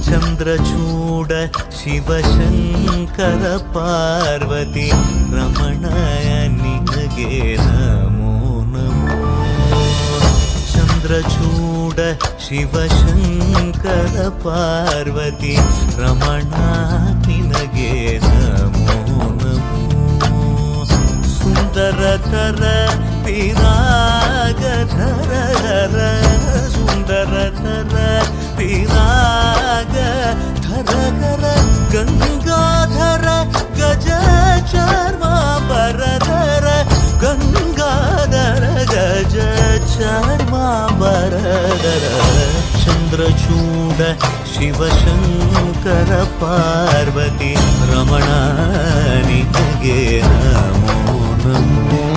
ಚಂದ್ರಚೂಡ ಶಿವಶಂಕರ ಪಾರ್ವತಿ ರಮಣಯ ನಿನಗೆ ನಮೋ ನಮೋ. ಚಂದ್ರಚೂಡ ಶಿವಶಂಕರ ಪಾರ್ವತಿ ರಮಣ ನಿನಗೆ ನಮೋ ನಮೋ. ಸುಂದರತರ ಪಿರಾಗಧರ ಸುಂದರತರ ಪಿರಾಗಧರ ಗಂಗಾಧರ ಗಜ ಚರ್ಮಾಂಬರಧರ ಗಂಗಾಧರ ಗಜ ಚರ್ಮಾಂಬರಧರ. ಚಂದ್ರಚೂಡ ಶಿವಶಂಕರ ಪಾರ್ವತಿ ರಮಣ ನಿನಗೆ ನಮೋ ನಮೋ.